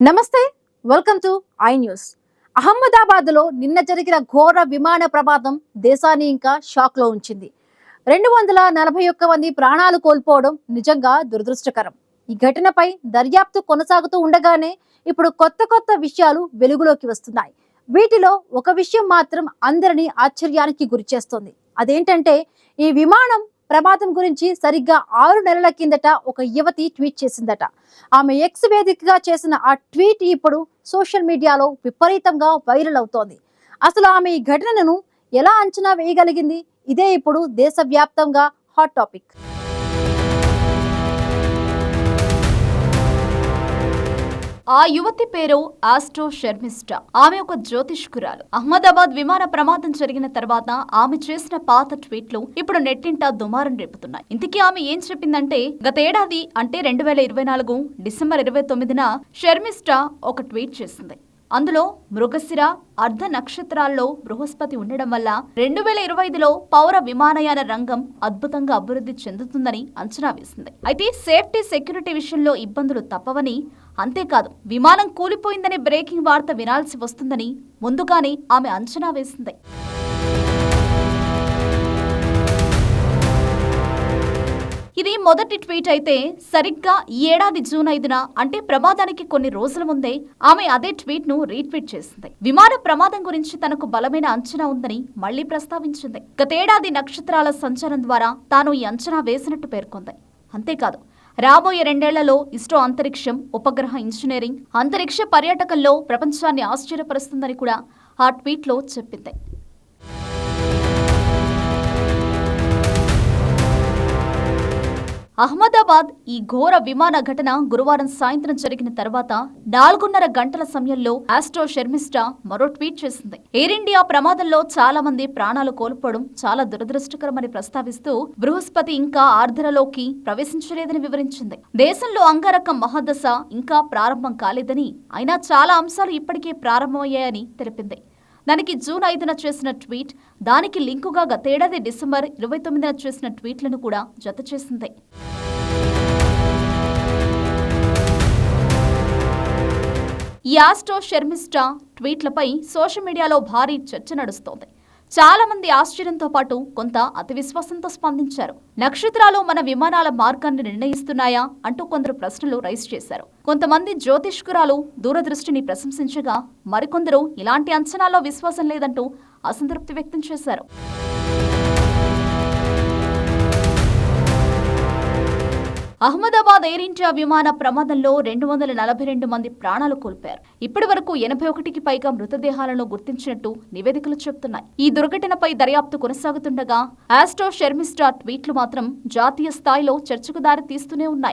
నమస్తే, welcome to I news. అహ్మదాబాద్లో నిన్న జరిగిన ఘోర విమాన ప్రమాదం దేశాన్ని ఇంకా షాక్లో ఉంచింది. 241 మంది ప్రాణాలు కోల్పోవడం నిజంగా దురదృష్టకరం. ఈ ఘటనపై దర్యాప్తు కొనసాగుతూ ఉండగానే ఇప్పుడు కొత్త విషయాలు వెలుగులోకి వస్తున్నాయి. వీటిలో ఒక విషయం మాత్రం అందరినీ ఆశ్చర్యానికి గురిచేస్తోంది. అదేంటంటే, ఈ విమానం ప్రమాదం గురించి సరిగ్గా 6 నెలల కిందట ఒక యువతి ట్వీట్ చేసిందట. ఆమె ఎక్స్ వేదికగా చేసిన ఆ ట్వీట్ ఇప్పుడు సోషల్ మీడియాలో విపరీతంగా వైరల్ అవుతోంది. అసలు ఆమె ఈ ఘటనను ఎలా అంచనా వేయగలిగింది? ఇదే ఇప్పుడు దేశవ్యాప్తంగా హాట్ టాపిక్. ఆ యువతి పేరు ఆస్ట్రో శర్మిష్ఠ. ఆమె ఒక జ్యోతిష్కురాలు. అహ్మదాబాద్ విమాన ప్రమాదం జరిగిన తర్వాత ఆమె చేసిన పాత ట్వీట్లు ఇప్పుడు నెట్టింట దుమారం రేపుతున్నాయి. ఇంతకీ ఆమె ఏం చెప్పిందంటే, గతేడాది అంటే 2024 డిసెంబర్ 29న శర్మిష్ఠ ఒక ట్వీట్ చేసింది. అందులో మృగశిర అర్ధ నక్షత్రాల్లో బృహస్పతి ఉండడం వల్ల 2025లో పౌర విమానయాన రంగం అద్భుతంగా అభివృద్ధి చెందుతుందని అంచనా వేసింది. అయితే సేఫ్టీ సెక్యూరిటీ విషయంలో ఇబ్బందులు తప్పవని, అంతేకాదు విమానం కూలిపోయిందనే బ్రేకింగ్ వార్త వినాల్సి వస్తుందని ముందుగానే ఆమె అంచనా వేసింది. ఇది మొదటి ట్వీట్ అయితే, సరిగ్గా ఈ ఏడాది జూన్ 5న అంటే ప్రమాదానికి కొన్ని రోజుల ముందే ఆమె అదే ట్వీట్ ను రీట్వీట్ చేసింది. విమాన ప్రమాదం గురించి తనకు బలమైన అంచనా ఉందని మళ్లీ ప్రస్తావించింది. గతేడాది నక్షత్రాల సంచారం ద్వారా తాను ఈ అంచనా వేసినట్టు పేర్కొంది. అంతేకాదు, రాబోయే 2 ఏళ్లలో ఇస్రో అంతరిక్షం, ఉపగ్రహ ఇంజనీరింగ్, అంతరిక్ష పర్యాటకంలో ప్రపంచాన్ని ఆశ్చర్యపరుస్తుందని కూడా ఆ ట్వీట్లో చెప్పింది. అహ్మదాబాద్ ఈ ఘోర విమాన ఘటన గురువారం సాయంత్రం జరిగిన తర్వాత 4:30 గంటల సమయంలో ఆస్ట్రో శర్మిష్ఠ మరో ట్వీట్ చేసింది. ఎయిర్ ఇండియా ప్రమాదంలో చాలా మంది ప్రాణాలు కోల్పోవడం చాలా దురదృష్టకరమని ప్రస్తావిస్తూ, బృహస్పతి ఇంకా ఆర్ద్రలోకి ప్రవేశించలేదని వివరించింది. దేశంలో అంగారకం మహాదశ ఇంకా ప్రారంభం కాలేదని, అయినా చాలా అంశాలు ఇప్పటికే ప్రారంభమయ్యాయని తెలిపింది. దానికి జూన్ 5న చేసిన ట్వీట్, దానికి లింకుగా గతేడాది డిసెంబర్ 29న చేసిన ట్వీట్లను కూడా జత చేసింది. ఈ ఆస్ట్రో శర్మిష్ఠ ట్వీట్లపై సోషల్ మీడియాలో భారీ చర్చ నడుస్తోంది. చాలా మంది ఆశ్చర్యంతో పాటు కొంత అతి విశ్వాసంతో స్పందించారు. నక్షత్రాలు మన విమానాల మార్గాన్ని నిర్ణయిస్తున్నాయా అంటూ కొందరు ప్రశ్నలు రైజ్ చేశారు. కొంతమంది జ్యోతిష్కురాలు దూరదృష్టిని ప్రశంసించగా, మరికొందరు ఇలాంటి అంచనాల్లో విశ్వాసం లేదంటూ అసంతృప్తి వ్యక్తం చేశారు. అహ్మదాబాద్ ఎయిర్ ఇండియా విమాన ప్రమాదంలో 242 మంది ప్రాణాలు కోల్పోయారు. ఇప్పటి వరకు 81కి పైగా మృతదేహాలను గుర్తించినట్టు నివేదికలు చెబుతున్నాయి. ఈ దుర్ఘటనపై దర్యాప్తు కొనసాగుతుండగా ఆస్ట్రో శర్మిష్ఠ ట్వీట్లు మాత్రం జాతీయ స్థాయిలో చర్చకు దారి తీస్తూనే ఉన్నాయి.